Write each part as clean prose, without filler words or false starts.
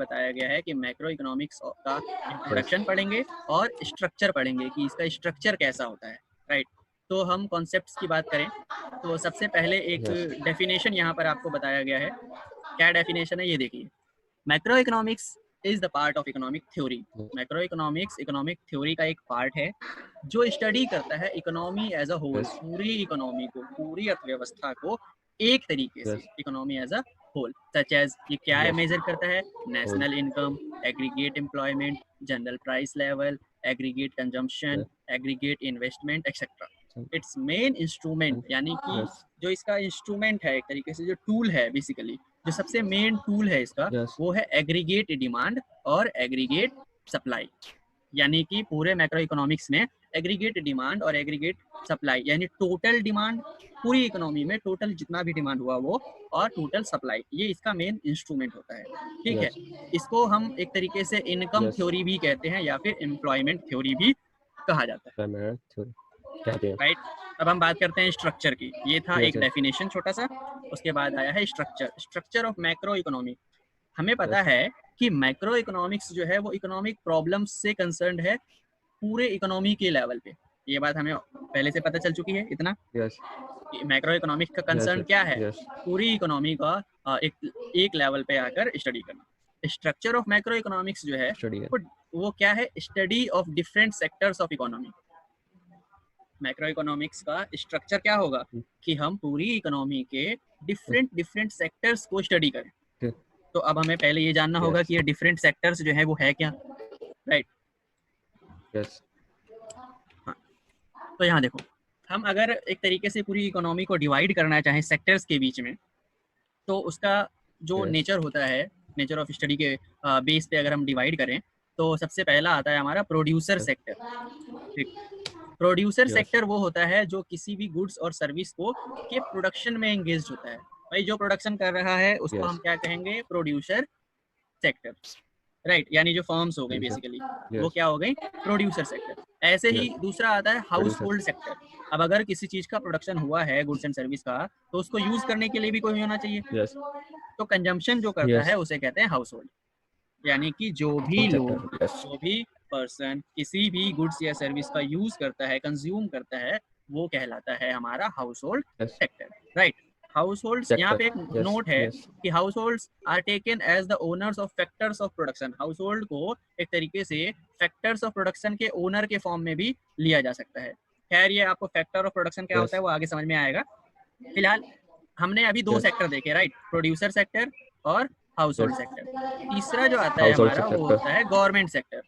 बताया गया है कि मैक्रो इकोनॉमिक्स का इंट्रोडक्शन पढ़ेंगे और स्ट्रक्चर पढ़ेंगे कि इसका स्ट्रक्चर कैसा होता है, राइट। तो हम कॉन्सेप्ट्स की बात करें तो सबसे पहले एक डेफिनेशन यहाँ पर आपको बताया गया है। क्या डेफिनेशन है ये देखिए, macroeconomics is the part of economic theory. Macroeconomics economic theory का एक पार्ट है जो स्टडी करता है इकोनॉमी एज अ होल, पूरी इकोनॉमी को, पूरी अर्थव्यवस्था को एक तरीके से, economy as a whole. Such as ये क्या है, मेजर करता है national income, aggregate employment, general price level, aggregate consumption, aggregate investment etcetera. Its main instrument, यानी कि जो इसका इंस्ट्रूमेंट है, एक तरीके से जो टूल है, बेसिकली जो सबसे मेन टूल है इसका, वो है एग्रीगेट डिमांड और एग्रीगेट सप्लाई। यानी कि पूरे मैक्रो इकोनॉमिक्स में एग्रीगेट डिमांड और एग्रीगेट सप्लाई, यानी टोटल डिमांड पूरी इकोनॉमी में, टोटल जितना भी डिमांड हुआ वो, और टोटल सप्लाई, ये इसका मेन इंस्ट्रूमेंट होता है। ठीक है, इसको हम एक तरीके से इनकम थ्योरी भी कहते हैं या फिर एम्प्लॉयमेंट थ्योरी भी कहा जाता है, राइट। अब हम बात करते हैं स्ट्रक्चर की। ये था एक डेफिनेशन छोटा सा, उसके बाद आया है स्ट्रक्चर ऑफ मैक्रो इकोनॉमी। हमें पता है कि मैक्रो इकोनॉमिक्स जो है वो इकोनॉमिक प्रॉब्लम्स से कंसर्न्ड है पूरे इकोनॉमी के लेवल पे। ये बात हमें पहले से पता चल चुकी है इतना। मैक्रो इकोनॉमिक्स का कंसर्न क्या है, पूरी इकोनॉमी का एक लेवल पे आकर स्टडी करना। स्ट्रक्चर ऑफ मैक्रो इकोनॉमिक्स जो है वो क्या है, study of different sectors of economy. Macro economics का स्ट्रक्चर क्या होगा कि हम पूरी इकोनॉमी के डिफरेंट सेक्टर्स को स्टडी करें। तो अब हमें पहले ये जानना होगा कि ये डिफरेंट सेक्टर्स जो है वो है क्या, राइट। हाँ, तो यहाँ देखो, हम अगर एक तरीके से पूरी इकोनॉमी को डिवाइड करना चाहें सेक्टर्स के बीच में, तो उसका जो नेचर होता है, नेचर ऑफ स्टडी के बेस पे अगर हम डिवाइड करें, तो सबसे पहला आता है हमारा प्रोड्यूसर सेक्टर। ठीक, प्रोड्यूसर सेक्टर वो होता है जो किसी भी गुड्स और सर्विस को के प्रोडक्शन में एंगेज होता है। भाई जो प्रोडक्शन कर रहा है उसको हम क्या कहेंगे, प्रोड्यूसर सेक्टर, राइट। यानी जो फर्म्स हो गई बेसिकली वो क्या हो गई, प्रोड्यूसर सेक्टर। ऐसे ही दूसरा आता है हाउस होल्ड सेक्टर। अब अगर किसी चीज का प्रोडक्शन हुआ है गुड्स एंड सर्विस का, तो उसको यूज करने के लिए भी कोई होना चाहिए। तो कंजम्पशन जो करता है उसे कहते हैं हाउस होल्ड। यानी कि जो भी लोग, जो भी पर्सन किसी भी गुड्स या सर्विस का यूज करता है, कंज्यूम करता है, वो कहलाता है हमारा household sector, right. Households, यहाँ पे एक नोट है कि households are taken as the owners of factors of production. Household को एक तरीके से फैक्टर्स ऑफ प्रोडक्शन के ओनर के फॉर्म में भी लिया जा सकता है। खैर ये आपको फैक्टर ऑफ प्रोडक्शन क्या होता है वो आगे समझ में आएगा। फिलहाल हमने अभी दो सेक्टर देखे, राइट, प्रोड्यूसर सेक्टर और हाउस होल्ड सेक्टर। तीसरा जो आता है हमारा वो होता है गवर्नमेंट सेक्टर।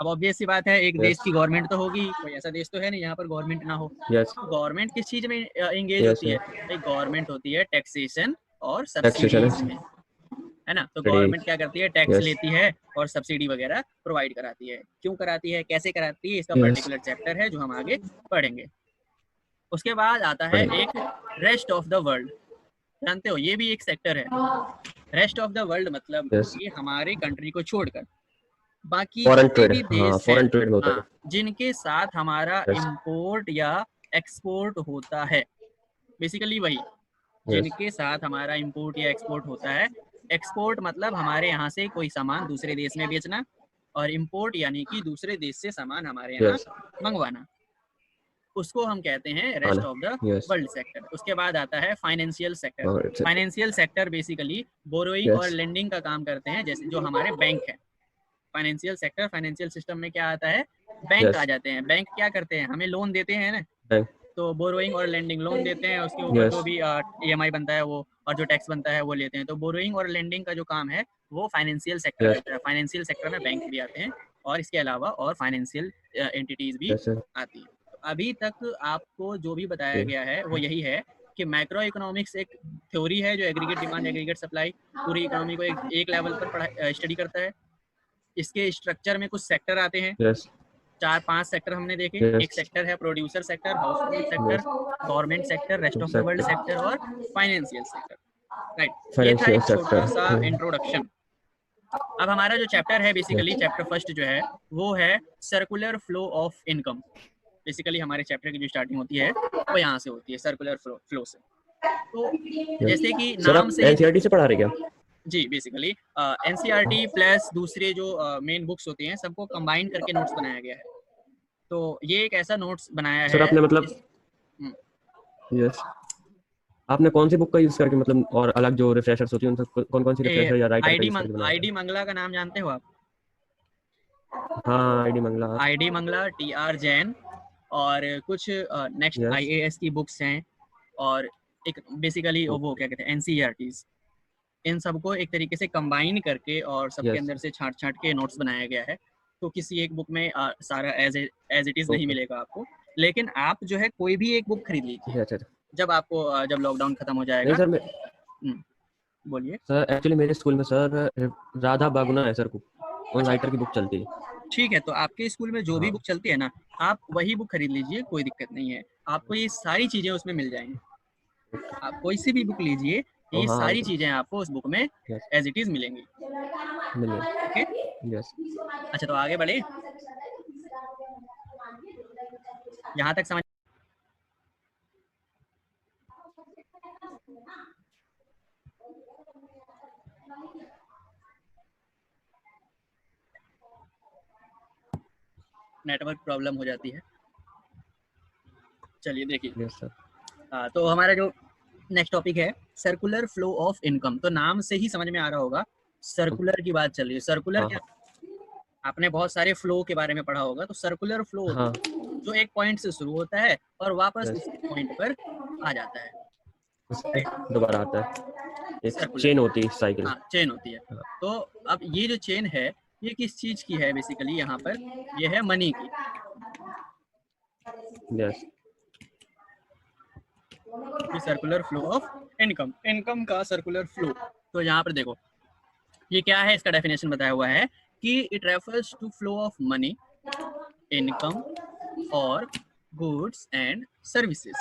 अब ऑब्वियस सी बात है, एक देश की गवर्नमेंट तो होगी, कोई ऐसा देश तो है नहीं यहाँ पर गवर्नमेंट ना हो। तो गवर्नमेंट किस चीज में एंगेज होती है, भाई गवर्नमेंट होती है टैक्सेशन और सब्सिडीज में, है ना। तो गवर्नमेंट क्या करती है, टैक्स लेती है और सब्सिडी वगैरह प्रोवाइड कराती है। क्यों कराती है, कैसे कराती है, इसका पर्टिकुलर चैप्टर है जो हम आगे पढ़ेंगे। उसके बाद आता है एक रेस्ट ऑफ द वर्ल्ड। जानते हो ये भी एक सेक्टर है। रेस्ट ऑफ द वर्ल्ड मतलब ये हमारे कंट्री को छोड़कर बाकी जितने भी देश हैं, हाँ, जिनके साथ हमारा इंपोर्ट या एक्सपोर्ट होता है, बेसिकली वही, जिनके साथ हमारा इंपोर्ट या एक्सपोर्ट होता है। एक्सपोर्ट मतलब हमारे यहाँ से कोई सामान दूसरे देश में बेचना, और इंपोर्ट यानी कि दूसरे देश से सामान हमारे यहाँ मंगवाना, उसको हम कहते हैं rest of the world sector. उसके बाद आता है financial sector. Financial sector basically borrowing और लेंडिंग का काम करते हैं, जैसे जो हमारे बैंक है। फाइनेंशियल सेक्टर, फाइनेंशियल सिस्टम में क्या आता है, बैंक आ जाते हैं। बैंक क्या करते हैं, हमें लोन देते हैं ना, तो बोरोइंग और लेंडिंग, लोन देते हैं, उसके ऊपर जो भी EMI बनता है वो, और जो टैक्स बनता है वो लेते हैं। तो बोरोइंग और लेंडिंग का जो काम है वो फाइनेंशियल सेक्टर करता है। फाइनेंशियल सेक्टर में बैंक भी आते हैं और इसके अलावा और फाइनेंशियल एंटिटीज भी आती हैं। तो अभी तक आपको जो भी बताया गया है वो यही है कि मैक्रो इकोनॉमिक्स एक थ्योरी है जो एग्रीगेट डिमांड, एग्रीगेट सप्लाई, पूरी इकोनॉमी को एक लेवल पर स्टडी करता है। इसके स्ट्रक्चर में कुछ सेक्टर आते हैं, 4-5 सेक्टर हमने देखे। एक सेक्टर है producer sector, house hold sector, government sector, rest of the world sector और फाइनेंशियल सेक्टर, राइट। ये था एक छोटा सा इंट्रोडक्शन। अब हमारा जो चैप्टर है बेसिकली, चैप्टर फर्स्ट जो है वो है circular flow of income. Basically हमारे चैप्टर की जो स्टार्टिंग होती है वो यहाँ से होती है, सर्कुलर फ्लो से। तो जैसे कि नाम से NCERT से पढ़ा रहे क्या? जी बेसिकली एनसीईआरटी प्लस दूसरे जो मेन बुक्स होती हैं सबको कंबाइन करके नोट्स बनाया गया है। तो ये एक ऐसा नोट्स बनाया सर है आपने मतलब यस आपने कौन सी बुक का यूज करके मतलब और अलग जो रिफ्रेशर्स होती है उन सब कौन कौन सी रिफ्रेशर या राइटर का यूज करके बनाया आईडी मंगला का नाम जानते हो आप? हाँ I D Mangla I D Mangla, T R Jain और कुछ नेक्स्ट यस आईएएस की बुक्स हैं और एक बेसिकली वो क्या कहते हैं एनसीईआरटीज, इन सबको एक तरीके से कंबाइन करके और सबके यस अंदर से छांट छांट के नोट्स बनाया गया है। तो किसी एक बुक में सारा एज इट इज नहीं ओके मिलेगा आपको, लेकिन आप जो है कोई भी एक बुक खरीद लीजिए अच्छा अच्छा जब आपको जब लॉकडाउन खत्म हो नहीं जाएगा। सर मैं बोलिए। सर एक्चुअली मेरे स्कूल में सर राधा बागुना है सर को उन अच्छा राइटर की बुक चलती है ठीक है, तो आपके स्कूल में जो भी हाँ बुक चलती है ना, आप वही बुक खरीद लीजिए, कोई दिक्कत नहीं है। आपको ये सारी चीज़ें उसमें मिल जाएंगी। आप कोई सी भी बुक लीजिए, ओ ये हाँ हाँ सारी बिल्कुल चीज़ें आपको उस बुक में यस एज इट इज़ मिलेंगी। ओके, मिलिए यस अच्छा तो आगे बढ़े, यहाँ तक समझ। नेटवर्क प्रॉब्लम हो जाती है। चलिए देखिए, यस सर तो हमारा जो नेक्स्ट टॉपिक है सर्कुलर फ्लो ऑफ इनकम। तो नाम से ही समझ में आ रहा होगा सर्कुलर की बात चल रही है। सर्कुलर हाँ क्या, आपने बहुत सारे फ्लो के बारे में पढ़ा होगा। तो सर्कुलर फ्लो हाँ जो एक पॉइंट से शुरू होता है और वापस यस उसी पॉइंट पर आ जाता है। उससे दोबारा आता है एक सर्कुलर, चेन होती है साइकिल हाँ चेन होती है। हाँ तो अब ये जो चेन है ये किस चीज की है? बेसिकली यहाँ पर ये है मनी की। Yes circular flow of income, income का सर्कुलर फ्लो। तो यहाँ पर देखो ये क्या है, इसका डेफिनेशन बताया हुआ है कि it refers to flow of money, income और गुड्स एंड सर्विसेज।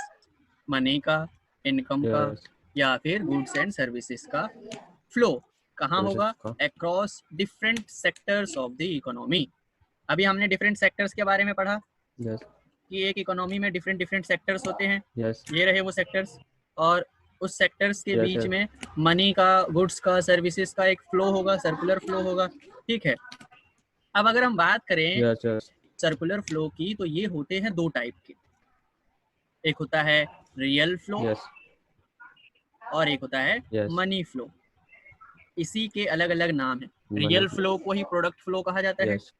मनी का, इनकम का यस या फिर गुड्स एंड सर्विसेज का फ्लो कहाँ होगा? का across different sectors of the economy. अभी हमने डिफरेंट सेक्टर्स के बारे में पढ़ा यस कि एक इकोनॉमी में डिफरेंट डिफरेंट सेक्टर्स होते हैं। यस ये रहे वो सेक्टर्स, और उस सेक्टर्स के यस बीच में मनी का, गुड्स का, सर्विसेज का एक फ्लो होगा, सर्कुलर फ्लो होगा। ठीक है, अब अगर हम बात करें यस यस सर्कुलर फ्लो की तो ये होते हैं दो टाइप के। एक होता है रियल फ्लो यस और एक होता है यस मनी फ्लो। इसी के अलग अलग नाम है। मनी रियल फ्लो को ही प्रोडक्ट फ्लो कहा जाता है यस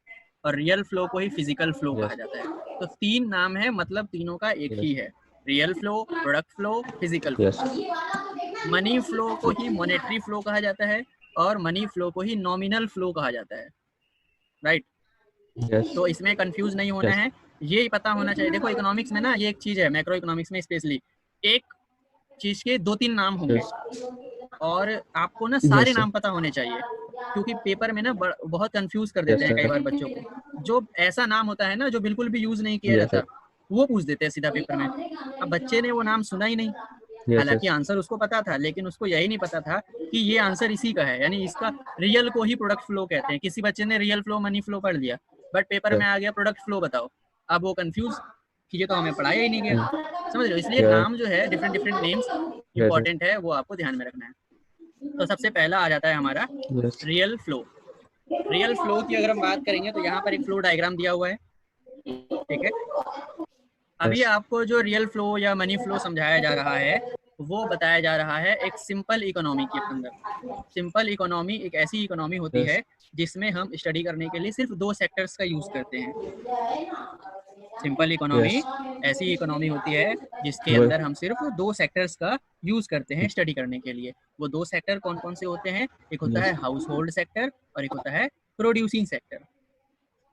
और रियल फ्लो को ही फिजिकल फ्लो कहा यस जाता है। तो तीन नाम है, मतलब तीनों का एक ही यस है, real flow, product flow, physical yes flow. Money flow को ही मॉनेटरी फ्लो कहा जाता है और मनी फ्लो को ही नॉमिनल फ्लो कहा जाता है। राइट, यस तो इसमें कंफ्यूज नहीं होना यस है, ये पता होना चाहिए। देखो इकोनॉमिक्स में ना ये एक चीज है, मैक्रो इकोनॉमिक्स में स्पेशली एक चीज के दो तीन नाम होंगे यस और आपको ना सारे यस नाम पता होने चाहिए, क्योंकि पेपर में ना बहुत कंफ्यूज कर देते यस हैं कई सर बार बच्चों को। जो ऐसा नाम होता है ना जो बिल्कुल भी यूज नहीं किया यस जाता, सर वो पूछ देते हैं सीधा पेपर में। अब बच्चे ने वो नाम सुना ही नहीं, यस हालांकि यस आंसर उसको पता था, लेकिन उसको यही नहीं पता था कि ये आंसर इसी का है, यानी इसका रियल को ही प्रोडक्ट फ्लो कहते हैं। किसी बच्चे ने रियल फ्लो, मनी फ्लो पढ़ लिया, बट पेपर में आ गया प्रोडक्ट फ्लो बताओ, अब वो कंफ्यूज कि ये तो हमें पढ़ाया ही नहीं गया। समझ रहे हो? इसलिए नाम जो है different different names yes yes important है, वो आपको ध्यान में रखना है। तो सबसे पहला आ जाता है हमारा yes real flow. Real flow की अगर हम बात करेंगे तो यहाँ पर एक फ्लो डायग्राम दिया हुआ है। ठीक है, अभी यस आपको जो रियल फ्लो या मनी फ्लो समझाया जा रहा है वो बताया जा रहा है एक सिंपल इकोनॉमी के अंदर। सिंपल इकोनॉमी एक ऐसी इकोनॉमी होती यस है जिसमें हम स्टडी करने के लिए सिर्फ दो सेक्टर्स का यूज करते हैं। सिंपल इकोनॉमी यस ऐसी इकोनॉमी होती है जिसके वही अंदर हम सिर्फ दो सेक्टर्स का यूज करते हैं स्टडी करने के लिए। वो दो सेक्टर कौन कौन से होते हैं? एक होता यस है हाउस होल्ड सेक्टर और एक होता है producing sector.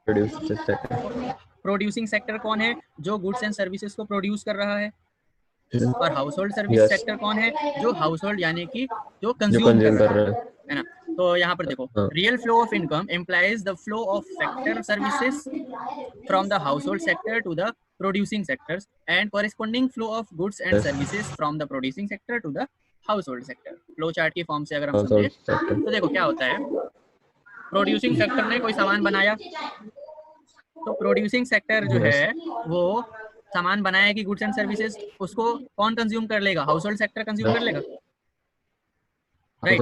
Produce sector producing sector कौन है? जो गुड्स एंड सर्विसेज को प्रोड्यूस कर रहा है। और house hold service yes sector कौन है? जो हाउस होल्ड यानी कि जो जो कंज्यूम कर कंज्यूम कर रहा रहे हैं है ना। तो यहाँ पर देखो, हाँ real flow of income implies the flow of factor services from the household sector to the producing sectors and corresponding flow of goods and yes services from the producing sector to the household sector। Flow chart की form से अगर हम समझे household sector तो देखो क्या होता है, प्रोड्यूसिंग सेक्टर ने कोई सामान बनाया, तो प्रोड्यूसिंग सेक्टर जो यस है वो सामान बनाएगी गुड्स एंड सर्विसेज, उसको कौन कंज्यूम कर लेगा? हाउस होल्ड सेक्टर कंज्यूम कर लेगा। राइट।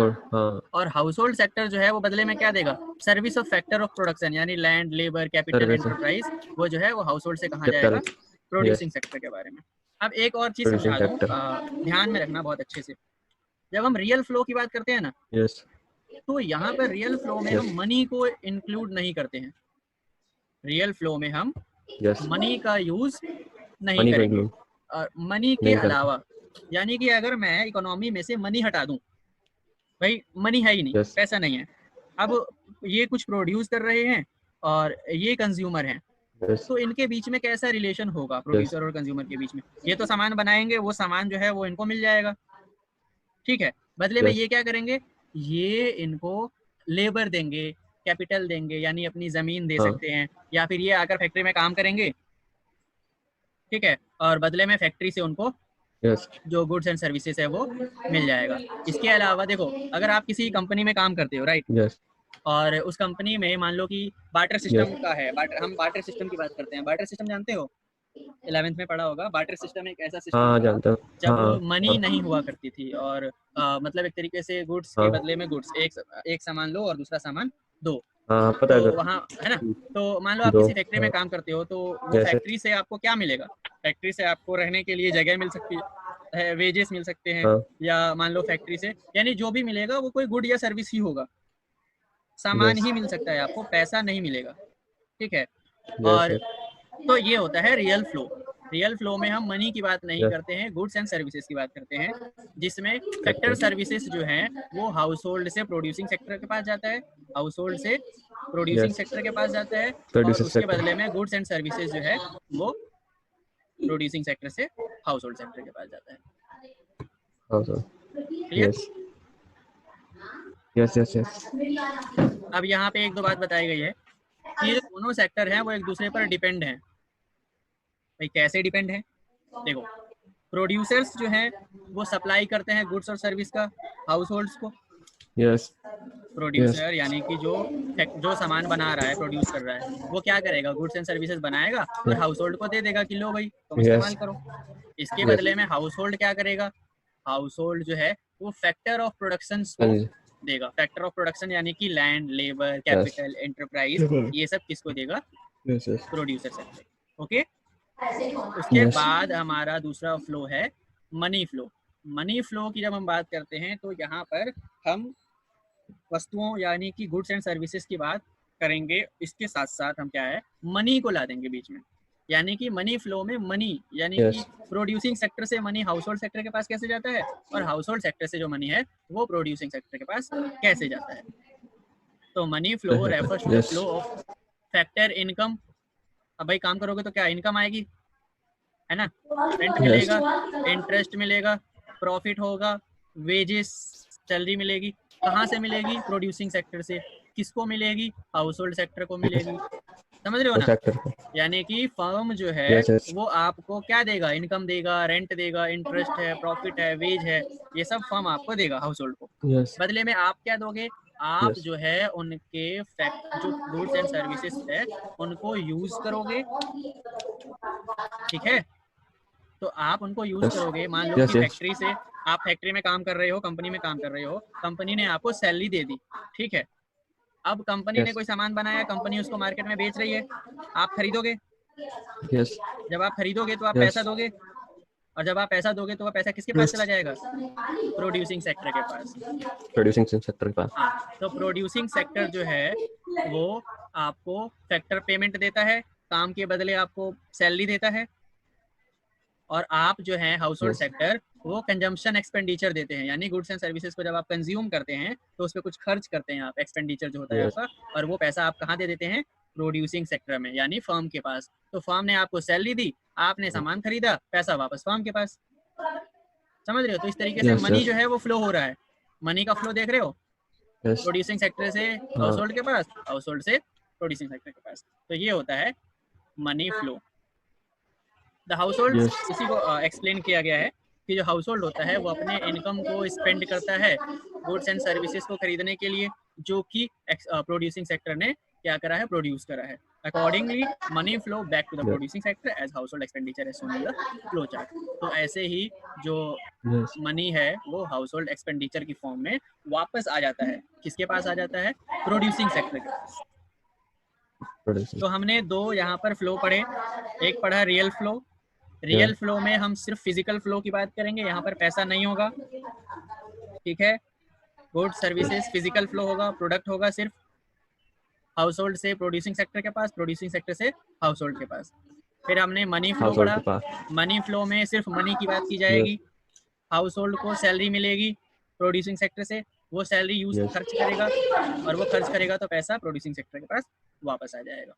और हाउस होल्ड सेक्टर जो है वो बदले में क्या देगा, service of factor of production, यानी लैंड, लेबर, कैपिटल, एंटरप्राइज, वो जो है वो हाउस होल्ड से कहा जाएगा प्रोड्यूसिंग सेक्टर के बारे में। अब एक और चीज समझा दूं, ध्यान में रखना बहुत अच्छे से, जब हम रियल फ्लो की बात करते हैं ना, तो यहाँ पर रियल फ्लो में हम मनी को इंक्लूड नहीं करते हैं। रियल फ्लो में हम मनी का यूज नहीं करेंगे। और मनी के अलावा, यानी कि अगर मैं इकोनॉमी में से मनी हटा दूं, भाई मनी है ही नहीं, पैसा नहीं है, अब ये कुछ प्रोड्यूस कर रहे हैं और ये कंज्यूमर हैं, तो इनके बीच में कैसा रिलेशन होगा प्रोड्यूसर और कंज्यूमर के बीच में? ये तो सामान बनाएंगे, वो सामान जो है वो इनको मिल जाएगा, ठीक है। बदले में ये क्या करेंगे, ये इनको लेबर देंगे, कैपिटल देंगे, यानी अपनी जमीन दे सकते हैं, या फिर ये आकर फैक्ट्री में काम करेंगे, ठीक है, और बदले में फैक्ट्री से उनको जो गुड्स एंड सर्विसेज है वो मिल जाएगा। इसके अलावा देखो, अगर आप किसी कंपनी में काम करते हो, राइट, और उस कंपनी में मान लो कि बार्टर सिस्टम का है, हम बार्टर सिस्टम की बात करते हैं। बार्टर सिस्टम जानते हो, 11th में पढ़ा होगा। बार्टर सिस्टम एक ऐसा सिस्टम था जब मनी नहीं हुआ करती थी, और मतलब एक तरीके से गुड्स के बदले में गुड्स, एक सामान लो और दूसरा सामान दो, तो वहाँ है ना। तो मान लो आप किसी फैक्ट्री में काम करते हो, तो वो फैक्ट्री से आपको क्या मिलेगा, फैक्ट्री से आपको रहने के लिए जगह मिल सकती है, वेजेस मिल सकते हैं, या मान लो फैक्ट्री से, यानी जो भी मिलेगा वो कोई गुड या सर्विस ही होगा, सामान ही मिल सकता है आपको, पैसा नहीं मिलेगा, ठीक है। और तो ये होता है रियल फ्लो। रियल फ्लो में हम मनी की बात नहीं करते हैं, गुड्स एंड सर्विसेज की बात करते हैं, जिसमें फैक्टर सर्विसेज जो हैं वो हाउस होल्ड से प्रोड्यूसिंग सेक्टर के पास जाता है, हाउस होल्ड से प्रोड्यूसिंग सेक्टर के पास जाता है, और उसके बदले में गुड्स एंड सर्विसेज जो है वो प्रोड्यूसिंग सेक्टर से हाउस होल्ड सेक्टर के पास जाता है। क्लियर? यस। अब यहाँ पे एक दो बात बताई गई है कि ये दोनों सेक्टर हैं वो एक दूसरे पर डिपेंड हैं। भाई कैसे डिपेंड है? देखो, प्रोड्यूसर्स जो हैं वो सप्लाई करते हैं गुड्स और सर्विस का हाउस होल्ड्स को। प्रोड्यूसर यानी कि जो सामान बना रहा है, प्रोड्यूस कर रहा है, वो क्या करेगा, गुड्स एंड सर्विसेज बनाएगा और हाउस होल्ड को दे देगा कि लो भाई तुम इस्तेमाल करो। इसके बदले में हाउस होल्ड क्या करेगा, हाउस होल्ड जो है वो फैक्टर ऑफ प्रोडक्शन को देगा। फैक्टर ऑफ प्रोडक्शन यानी कि लैंड, लेबर, कैपिटल, एंटरप्राइज, ये सब किसको देगा, प्रोड्यूसर सेक्टर। ओके। उसके बाद हमारा दूसरा फ्लो है मनी फ्लो। मनी फ्लो की जब हम बात करते हैं तो यहाँ पर हम वस्तुओं यानी कि गुड्स एंड सर्विसेज की बात करेंगे, इसके साथ साथ हम क्या है, मनी को ला देंगे बीच में। यानी कि मनी फ्लो में मनी यानी कि प्रोड्यूसिंग सेक्टर से मनी हाउस होल्ड सेक्टर के पास कैसे जाता है, और हाउस होल्ड सेक्टर से जो मनी है वो प्रोड्यूसिंग सेक्टर के पास कैसे जाता है। तो money flow refers to the flow of factor income. अब भाई काम करोगे तो क्या इनकम आएगी, है ना, रेंट मिलेगा, इंटरेस्ट मिलेगा, प्रॉफिट होगा, वेजेस, सैलरी मिलेगी। कहाँ से मिलेगी, प्रोड्यूसिंग सेक्टर से। किसको मिलेगी, हाउस होल्ड सेक्टर को मिलेगी। समझ रहे हो ना? यानी कि फर्म जो है वो आपको क्या देगा, इनकम देगा, रेंट देगा, इंटरेस्ट है, प्रॉफिट है, वेज है, ये सब फर्म आपको देगा हाउस होल्ड को। बदले में आप क्या दोगे, आप जो है उनके जो गुड्स एंड सर्विसेज है उनको यूज करोगे, ठीक है। तो आप उनको यूज करोगे, मान लो कि फैक्ट्री से, आप फैक्ट्री में काम कर रहे हो, कंपनी में काम कर रहे हो, कंपनी ने आपको सैलरी दे दी, ठीक है। अब कंपनी ने कोई सामान बनाया, कंपनी उसको मार्केट में बेच रही है, आप खरीदोगे। जब आप खरीदोगे तो आप पैसा दोगे, और जब आप पैसा दोगे तो वो पैसा किसके पास चला जाएगा, प्रोड्यूसिंग सेक्टर के पास। तो प्रोड्यूसिंग सेक्टर जो है वो आपको फैक्टर पेमेंट देता है, काम के बदले आपको सैलरी देता है, और आप जो है हाउस होल्ड सेक्टर वो कंजम्पशन एक्सपेंडिचर देते हैं, यानी गुड्स एंड सर्विसेज को जब आप कंज्यूम करते हैं तो उस पर कुछ खर्च करते हैं आप, एक्सपेंडिचर जो होता है आपका, और वो पैसा आप कहाँ दे देते हैं, प्रोड्यूसिंग सेक्टर में, यानी फर्म के पास। तो फर्म ने आपको सैलरी दी, आपने सामान खरीदा, पैसा वापस फर्म के पास। समझ रहे हो? तो इस तरीके से मनी जो है वो फ्लो हो रहा है। मनी का फ्लो देख रहे हो, प्रोड्यूसिंग सेक्टर से हाउस होल्ड के पास, हाउस होल्ड से प्रोड्यूसिंग सेक्टर के पास। तो ये होता है money flow. The house hold, इसी को एक्सप्लेन किया गया है कि जो हाउस होल्ड होता है वो अपने इनकम को स्पेंड करता है गुड्स एंड सर्विसेज को खरीदने के लिए, जो कि प्रोड्यूसिंग सेक्टर ने क्या करा है, प्रोड्यूस करा है। Accordingly money flow back to the producing sector as household expenditure as shown in the flow chart. तो ऐसे ही जो मनी है वो हाउस होल्ड एक्सपेंडिचर की फॉर्म में वापस आ जाता है, किसके पास आ जाता है, प्रोड्यूसिंग सेक्टर के पास। तो हमने दो यहाँ पर फ्लो पढ़े, एक पढ़ा रियल फ्लो। रियल फ्लो में हम सिर्फ फिजिकल फ्लो की बात करेंगे, यहाँ पर पैसा नहीं होगा, ठीक है। गुड सर्विसेज फिजिकल फ्लो होगा, प्रोडक्ट होगा सिर्फ हाउस होल्ड से प्रोड्यूसिंग सेक्टर के पास, प्रोड्यूसिंग सेक्टर से हाउस होल्ड के पास। फिर हमने मनी फ्लो पढ़ा, मनी फ्लो में सिर्फ मनी की बात की जाएगी। हाउस होल्ड को सैलरी मिलेगी प्रोड्यूसिंग सेक्टर से, वो सैलरी यूज खर्च करेगा, और वो खर्च करेगा तो पैसा प्रोड्यूसिंग सेक्टर के पास वापस आ जाएगा,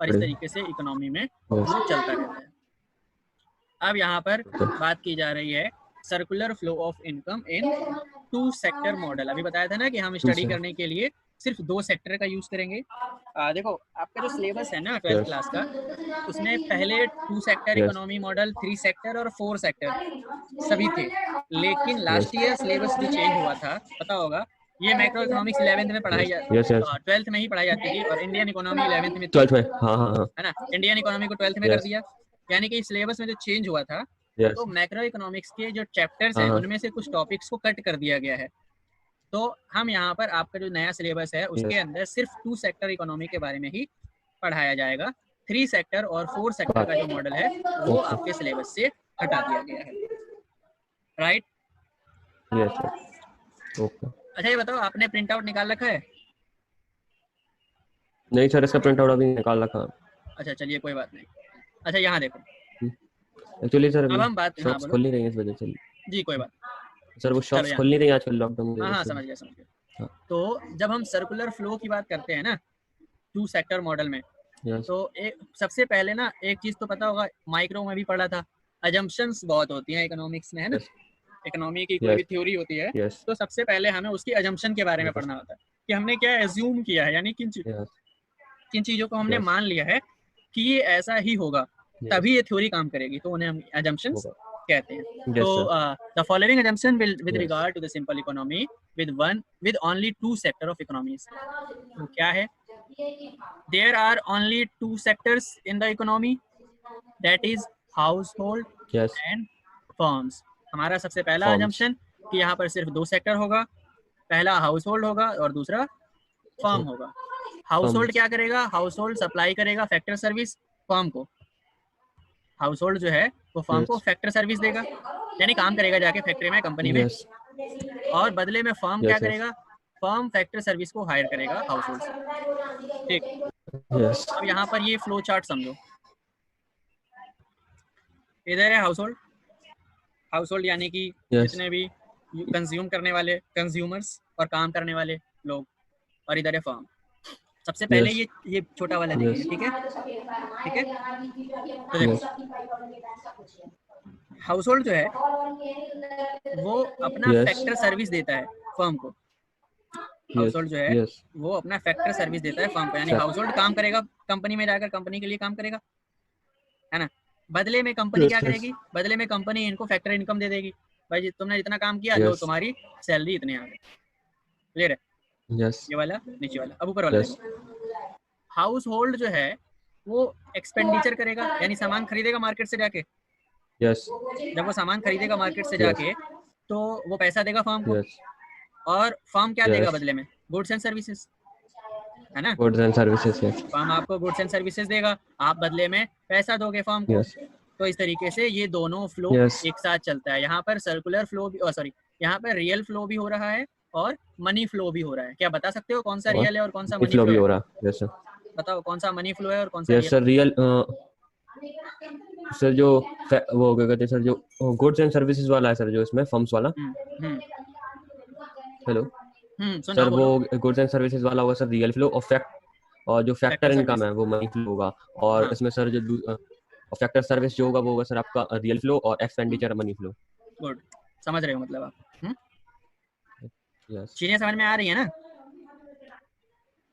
और इस तरीके से इकोनॉमी में वो चलता रहता है। अब यहाँ पर बात की जा रही है circular flow of income in two sector model. अभी बताया था ना कि हम स्टडी करने के लिए सिर्फ दो सेक्टर का यूज करेंगे। देखो आपका जो सिलेबस है ना 12th क्लास का, उसमें पहले 2 सेक्टर इकोनॉमी मॉडल, 3 सेक्टर और 4 सेक्टर सभी थे, लेकिन लास्ट ईयर सिलेबस भी चेंज हुआ था, पता होगा। ये मैक्रो इकोनॉमिक्स 11th में पढ़ाई 12th में ही पढ़ाई जाती थी, और इंडियन इकोनॉमी 11th में, 12th में, है ना। इंडियन इकोनॉमी को 12th में कर दिया, यानी कि सिलेबस में जो चेंज हुआ था, तो मैक्रो इकोनॉमिक्स के जो चैप्टर्स हैं उनमें से कुछ टॉपिक्स को कट कर दिया गया है। तो हम यहाँ पर आपका जो नया सिलेबस है उसके अंदर सिर्फ 2 सेक्टर इकोनॉमी के बारे में ही पढ़ाया जाएगा। 3 सेक्टर और 4 सेक्टर का जो मॉडल है वो आपके सिलेबस से हटा दिया गया है, राइट। अच्छा ये बताओ, आपने प्रिंट आउट निकाल रखा है? नहीं सर, इसका प्रिंट आउट अभी निकाल रखा। अच्छा चलिए कोई बात नहीं। अच्छा यहाँ देखो, एक्चुअली सर अब हम बात खोल नहीं रही है इस वजह से। जी कोई बात सर, वो शॉप्स खोल नहीं रही आजकल लॉकडाउन। हाँ समझ गया। तो जब हम सर्कुलर फ्लो की बात करते हैं ना 2 सेक्टर मॉडल में, तो एक सबसे पहले ना एक चीज तो पता होगा, माइक्रो में भी पढ़ा था, अजम्पशंस बहुत होती हैं इकोनॉमिक्स में, है ना। इकोनॉमी की कोई भी थ्योरी होती है तो सबसे पहले हमें उसकी अजम्पशन के बारे में पढ़ना होता है कि हमने क्या एज्यूम किया है, यानी किन चीजों को हमने मान लिया है कि ये ऐसा ही होगा, तभी ये थ्योरी काम करेगी, तो उन्हें हम अजम्पशंस कहते हैं। तो the following assumption with regard to the simple economy with only 2 sector of economies. तो क्या है, there are only 2 sectors in the economy, that is household and firms. हमारा सबसे पहला अजम्पशन कि यहाँ पर सिर्फ 2 सेक्टर होगा, पहला हाउस होल्ड होगा और दूसरा फर्म होगा। हाउस होल्ड क्या करेगा, हाउस होल्ड सप्लाई करेगा फैक्टर सर्विस फर्म को, हाउस होल्ड जो है वो फर्म को फैक्टर सर्विस देगा, यानी काम करेगा जाके फैक्ट्री में, कंपनी में, और बदले में फर्म क्या करेगा, फर्म फैक्टर सर्विस को हायर करेगा हाउस होल्ड से, ठीक। अब यहाँ पर ये फ्लो चार्ट समझो, इधर है हाउस होल्ड यानी कि जितने भी कंज्यूम करने वाले कंज्यूमर्स और काम करने वाले लोग, और इधर है फर्म। सबसे पहले ये छोटा वाला देखिए, ठीक है। तो देखो हाउस होल्ड जो है वो अपना फैक्टर सर्विस देता है फर्म को, हाउस होल्ड जो है वो अपना फैक्टर सर्विस देता है फर्म को, यानी हाउस होल्ड काम करेगा कंपनी में जाकर, कंपनी के लिए काम करेगा, है ना। बदले में कंपनी क्या करेगी, बदले में कंपनी इनको फैक्टर इनकम दे देगी, भाई तुमने जितना काम किया लो तुम्हारी सैलरी इतने आ गए, क्लियर है। ये वाला नीचे वाला। अब ऊपर वाला देखो, हाउस होल्ड जो है वो एक्सपेंडिचर करेगा, यानी सामान खरीदेगा मार्केट से जाके, जब वो सामान खरीदेगा मार्केट से जाके तो वो पैसा देगा फर्म को, और फर्म क्या देगा बदले में, गुड्स एंड सर्विसेज, है ना। गुड्स एंड सर्विसेज, फर्म आपको गुड्स एंड सर्विसेज देगा, आप बदले में पैसा दोगे फर्म को। तो इस तरीके से ये दोनों फ्लो एक साथ चलता है। यहाँ पर सर्कुलर फ्लो भी, सॉरी, यहाँ पर रियल फ्लो भी हो रहा है और मनी फ्लो भी हो रहा है। क्या बता सकते हो कौन सा रियल है और कौन सा मनी फ्लो भी हो रहा है? बताओ कौन सा मनी फ्लो है और कौन सा रियल? सर जो वो क्या कहते हैं सर, जो गुड्स एंड सर्विसेज वाला है सर, जो इसमें फर्म्स वाला, हेलो सर, वो गुड्स एंड सर्विसेज वाला होगा सर रियल फ्लो, और जो फैक्टर इनकम है वो मनी फ्लो होगा, और इसमें सर जो फैक्टर सर्विस जो होगा वो होगा सर आपका रियल फ्लो, और एक्सपेंडिचर मनी फ्लो। गुड, समझ रहे हो मतलब आप? चीजें समझ में आ रही है ना?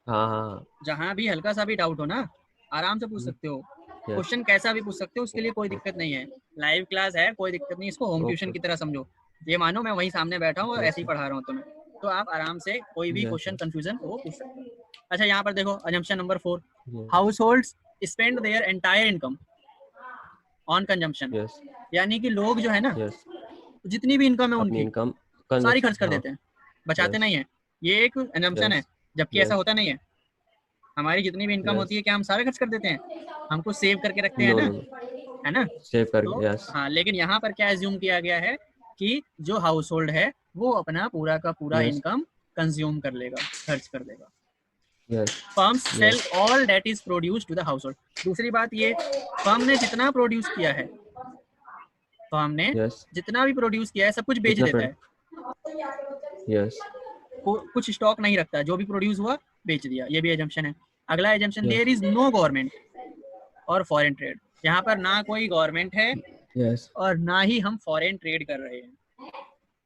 हाँ। जहाँ भी हल्का सा भी डाउट हो ना, आराम से पूछ सकते हो, क्वेश्चन कैसा भी पूछ सकते हो, उसके लिए कोई दिक्कत नहीं है। लाइव क्लास है, कोई दिक्कत नहीं, इसको होम ट्यूशन की तरह समझो। ये मानो मैं वहीं सामने बैठा हूँ और ऐसे ही पढ़ा रहा हूँ तुम्हें, तो आप आराम से कोई भी क्वेश्चन कंफ्यूजन वो पूछ सकते हो। अच्छा यहाँ पर देखो assumption number 4, households spend their entire income on consumption, यानी कि लोग जो है ना जितनी भी इनकम है अपनी उनकी इनकम सारी खर्च कर देते हैं, बचाते नहीं है। ये एक assumption है, जबकि ऐसा होता नहीं है। हमारी जितनी भी इनकम होती है क्या हम सारा खर्च कर देते हैं? हमको सेव करके रखते हैं ना, है ना? सेव करके, तो यस। हाँ, लेकिन यहाँ पर क्या एज्यूम किया गया है कि जो हाउस होल्ड है वो अपना पूरा का पूरा इनकम कंज्यूम कर लेगा, खर्च कर देगा। Firms sell all that is produced to the household. दूसरी बात ये, फर्म ने जितना प्रोड्यूस किया है, फर्म ने जितना भी प्रोड्यूस किया है सब कुछ बेच देता है। कुछ स्टॉक नहीं रखता, जो भी प्रोड्यूस हुआ बेच दिया, ये भी एजम्पशन है। अगला assumption, there is no government और फॉरेन ट्रेड। यहाँ पर ना कोई गवर्नमेंट है और ना ही हम फॉरेन ट्रेड कर रहे हैं,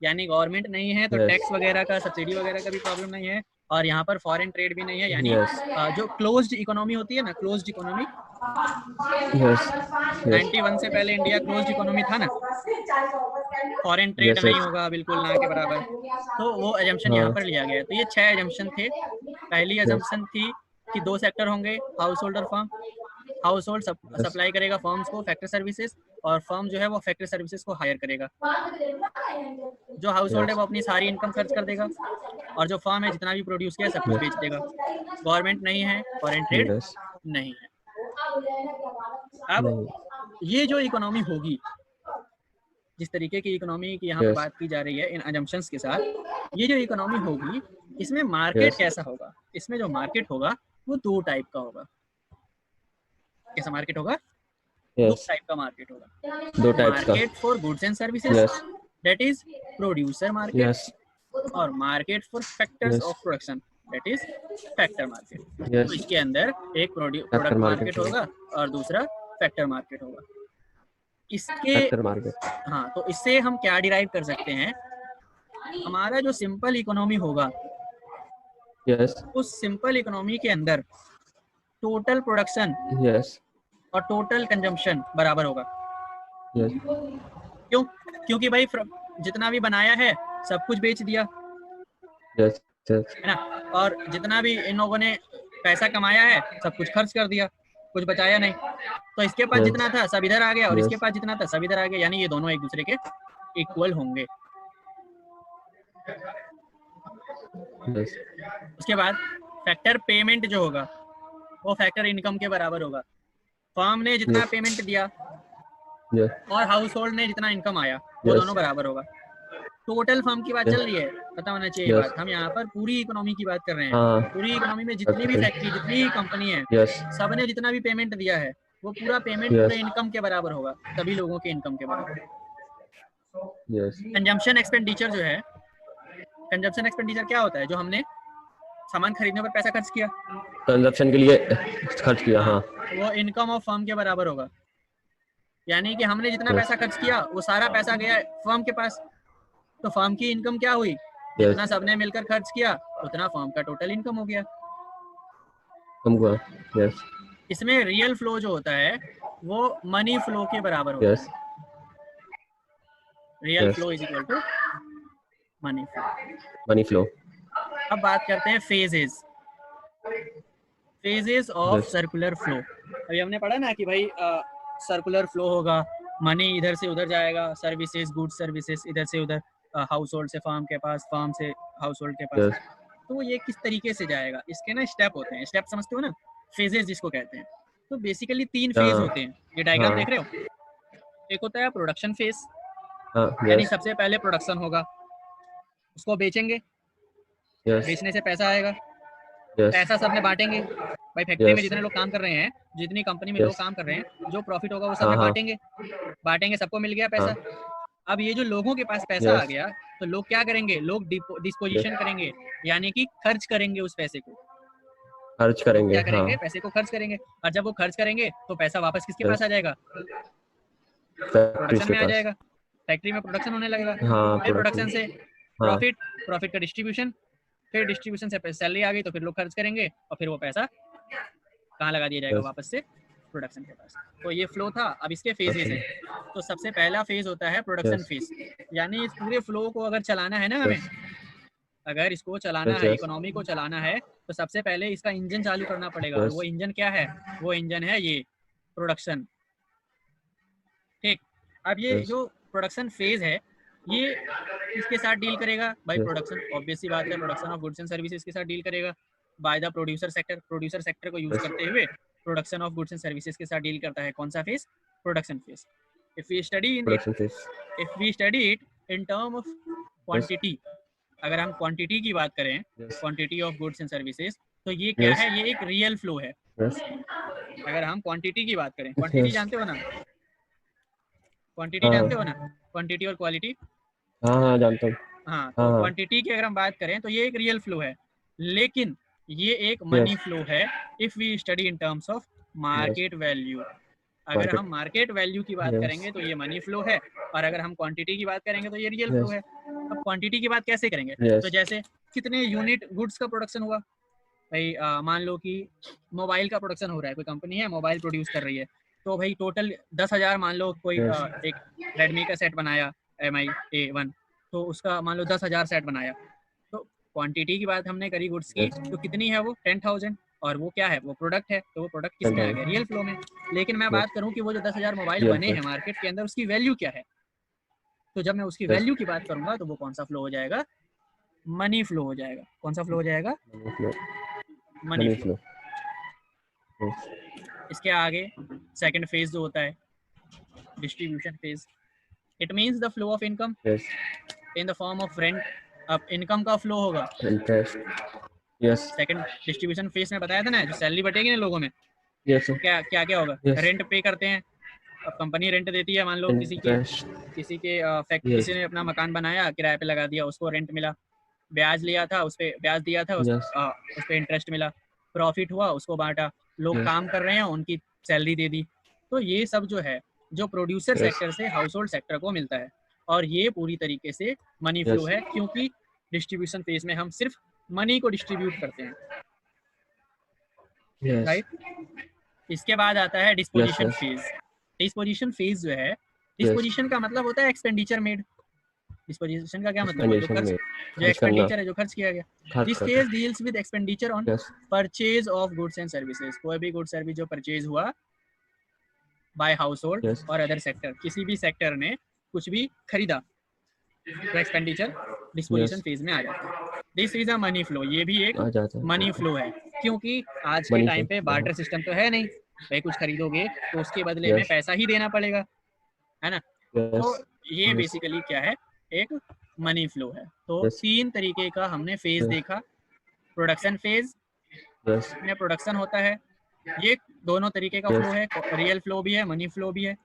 यानी गवर्नमेंट नहीं है तो टैक्स वगैरह का, सब्सिडी वगैरह का भी प्रॉब्लम नहीं है, और यहाँ पर फॉरेन ट्रेड भी नहीं है, यानी जो क्लोज्ड इकोनॉमी होती है ना, क्लोज्ड इकोनॉमी, 91 से पहले इंडिया क्लोज्ड इकोनॉमी था ना, फॉरेन ट्रेड नहीं होगा, बिल्कुल ना के बराबर। तो वो एजम्पशन यहाँ पर लिया गया है। तो ये 6 एजम्पशन थे। पहली एजम्पशन थी कि 2 सेक्टर होंगे, हाउस होल्ड और फर्म। हाउस होल्ड सप्लाई करेगा फर्म्स को फैक्ट्री सर्विसेज, और फर्म जो है वो फैक्ट्री सर्विसेज को हायर करेगा। जो हाउस होल्ड है वो अपनी सारी इनकम खर्च कर देगा, और जो फर्म है जितना भी प्रोड्यूस किया सब कुछ बेच देगा। गवर्नमेंट नहीं है, फॉरेन ट्रेड नहीं है। अब ये जो इकोनॉमी होगी, जिस तरीके की इकोनॉमी की यहाँ पर बात की जा रही है इन अजम्पशंस के साथ, ये जो इकोनॉमी होगी इसमें मार्केट कैसा होगा? इसमें जो मार्केट होगा वो 2 टाइप का होगा। कैसा मार्केट होगा? 2 टाइप का मार्केट होगा। 2 टाइप का। Market for goods and services, that is producer market, और market for factors of production, that is factor market. तो इसके अंदर एक प्रोडक्ट मार्केट होगा और दूसरा फैक्टर मार्केट होगा। इसके हाँ, तो इससे हम क्या डिराइव कर सकते हैं? हमारा जो सिंपल इकोनॉमी होगा, उस सिंपल इकोनॉमी के अंदर टोटल प्रोडक्शन और टोटल कंजम्पशन बराबर होगा। क्यों? क्योंकि भाई जितना भी बनाया है सब कुछ बेच दिया, है ना, और जितना भी इन लोगों ने पैसा कमाया है सब कुछ खर्च कर दिया, कुछ बचाया नहीं। तो इसके पास जितना था सब इधर आ गया, और इसके पास जितना था सब इधर आ गया, यानी ये दोनों एक दूसरे के इक्वल होंगे। उसके बाद फैक्टर पेमेंट जो होगा वो फैक्टर इनकम के बराबर होगा। फर्म ने जितना पेमेंट दिया और हाउस होल्ड ने जितना इनकम आया वो दोनों बराबर होगा। टोटल फर्म की बात चल रही है, पता होना चाहिए बात। हम यहाँ पर पूरी इकोनॉमी की बात कर रहे हैं। पूरी इकोनॉमी में जितनी भी फैक्ट्री, जितनी भी कंपनी है, सबने जितना भी पेमेंट दिया है वो पूरा पेमेंट पूरे इनकम के बराबर होगा, सभी लोगों के इनकम के बराबर। कंजम्पशन एक्सपेंडिचर जो है, कंजम्पशन एक्सपेंडिचर क्या होता है? जो हमने सामान खरीदने पर पैसा खर्च किया, कंजम्पशन के लिए खर्च किया, हाँ, वो इनकम ऑफ फर्म के बराबर होगा। यानी कि हमने जितना पैसा खर्च किया वो सारा पैसा गया फर्म के पास, तो फर्म की इनकम क्या हुई? जितना सबने मिलकर खर्च किया उतना फर्म का टोटल इनकम हो गया। इसमें रियल फ्लो जो होता है वो मनी फ्लो के बराबर होता है। Real flow is equal to money flow. अब बात करते हैं फेजेस ऑफ सर्कुलर फ्लो। अभी हमने पढ़ा ना कि भाई सर्कुलर फ्लो होगा, मनी इधर से उधर जाएगा, सर्विसेज, गुड्स सर्विसेज इधर से उधर, हाउस होल्ड से फर्म के पास, फर्म से हाउस होल्ड के पास। तो ये किस तरीके से जाएगा? इसके ना स्टेप होते हैं। स्टेप समझते हो ना, फेजेस जिसको कहते हैं। तो बेसिकली 3 फेज होते हैं। ये डायग्राम देख रहे हो? एक होता है प्रोडक्शन फेज, यानी सबसे पहले प्रोडक्शन होगा, उसको बेचेंगे, बेचने से पैसा आएगा, पैसा सबने बांटेंगे। भाई फैक्ट्री में जितने लोग काम कर रहे हैं, जितनी कंपनी में लोग काम कर रहे हैं, जो प्रॉफिट होगा वो सबने बांटेंगे, सबको मिल गया पैसा। अब ये जो लोगों के पास पैसा आ गया तो लोग क्या करेंगे? लोग डिस्पोजिशन करेंगे, यानी कि खर्च करेंगे, उस पैसे को खर्च करेंगे। क्या करेंगे? पैसे को खर्च करेंगे। और जब वो खर्च करेंगे तो पैसा वापस किसके पास आ जाएगा? प्रोडक्शन में आ जाएगा। फैक्ट्री में प्रोडक्शन होने लगेगा, फिर प्रोडक्शन से प्रॉफिट का डिस्ट्रीब्यूशन, फिर डिस्ट्रीब्यूशन से सैलरी आ गई तो फिर लोग खर्च करेंगे, और फिर वो पैसा कहाँ लगा दिया जाएगा? वापस से प्रोडक्शन के पास। तो ये फ्लो था। अब इसके फेजेस हैं। तो सबसे पहला फेज होता है प्रोडक्शन फेज, यानी इस पूरे फ्लो को अगर चलाना है ना हमें, अगर इसको चलाना है, इकोनॉमी को चलाना है, तो सबसे पहले इसका इंजन चालू करना पड़ेगा। और वो इंजन क्या है? वो इंजन है ये प्रोडक्शन। ठीक, अब ये जो प्रोडक्शन फेज है ये किसके साथ डील करेगा भाई? प्रोडक्शन, ऑब्वियस सी बात है, production of goods and services के साथ डील करेगा by the producer sector. Producer sector को यूज करते हुए production of goods and services के साथ डील करता है। कौन सा phase? Production phase. If we study it in term of quantity, अगर हम क्वांटिटी की बात करें, quantity of goods and services, तो ये क्या है? ये एक रियल फ्लो है। अगर हम क्वांटिटी की बात करें, क्वांटिटी जानते हो ना? क्वांटिटी जानते हो ना? क्वांटिटी और क्वालिटी। हाँ जानता हूँ। हाँ, तो क्वांटिटी की अगर हम बात करें तो ये एक रियल फ्लो है, लेकिन ये एक मनी फ्लो है if we study in terms of market value. अगर हम मार्केट वैल्यू की बात करेंगे तो ये मनी फ्लो है, और अगर हम क्वांटिटी की बात करेंगे तो ये रियल फ्लो है। अब क्वांटिटी की बात कैसे करेंगे? तो जैसे कितने यूनिट गुड्स का प्रोडक्शन हुआ भाई, मान लो कि मोबाइल का प्रोडक्शन हो रहा है, कोई कंपनी है मोबाइल प्रोड्यूस कर रही है, तो भाई टोटल 10,000 मान लो कोई एक रेडमी का सेट बनाया MI A1, तो उसका मान लो 10,000 सेट बनाया। तो क्वांटिटी की बात हमने करी गुड्स की, तो कितनी है वो? 10,000। और वो क्या है? वो प्रोडक्ट है, तो वो प्रोडक्ट किस में आ गया? रियल फ्लो में। लेकिन मैं बात करूं कि वो जो 10,000 मोबाइल बने हैं मार्केट के अंदर, उसकी वैल्यू क्या है? तो जब मैं उसकी वैल्यू की बात करूंगा तो वो कौन सा फ्लो हो जाएगा? मनी फ्लो हो जाएगा। कौन सा फ्लो हो जाएगा? Money flow. इसके आगे सेकंड फेज जो होता है distribution phase, it means the flow of income in the form of rent. अब इनकम का फ्लो होगा। सेकंड डिस्ट्रीब्यूशन फेज में बताया था ना, जो सैलरी बटेगी ना लोगों में, तो क्या क्या क्या होगा? रेंट पे करते हैं। अब कंपनी रेंट देती है, मान लो किसी के फैक्ट्री, किसी ने अपना मकान बनाया, किराए पे लगा दिया, उसको रेंट मिला। ब्याज लिया था, उस पर ब्याज दिया था, उस पर इंटरेस्ट मिला। प्रॉफिट हुआ, उसको बांटा। लोग काम कर रहे हैं, उनकी सैलरी दे दी। तो ये सब जो है, जो प्रोड्यूसर सेक्टर से हाउस होल्ड सेक्टर को मिलता है, और ये पूरी तरीके से मनी फ्लो है, क्योंकि डिस्ट्रीब्यूशन फेज में हम सिर्फ मनी को डिस्ट्रीब्यूट करते हैं, राइट? इसके बाद आता है डिस्पोजिशन फेज। डिस्पोजिशन फेज जो है, डिस्पोजिशन का मतलब होता है एक्सपेंडिचर मेड। डिस्पोजिशन का क्या मतलब है? जो एक्सपेंडिचर है, जो खर्च किया गया। This phase deals with expenditure on purchase of goods and services. कोई भी गुड्स सर्विस जो परचेज हुआ बाय हाउस होल्ड और अदर सेक्टर, किसी भी सेक्टर ने कुछ भी खरीदा, तो एक्सपेंडिचर डिस्पोजिशन फेज में आ जाता है। This is a money flow. ये भी एक मनी फ्लो है, क्योंकि आज के टाइम पे बार्टर सिस्टम तो है नहीं भाई, कुछ खरीदोगे तो उसके बदले में पैसा ही देना पड़ेगा, है ना? तो ये बेसिकली क्या है? एक मनी फ्लो है। तो तीन तरीके का हमने फेज देखा। प्रोडक्शन फेज में प्रोडक्शन होता है, ये दोनों तरीके का फ्लो है, रियल फ्लो भी है, मनी फ्लो भी है।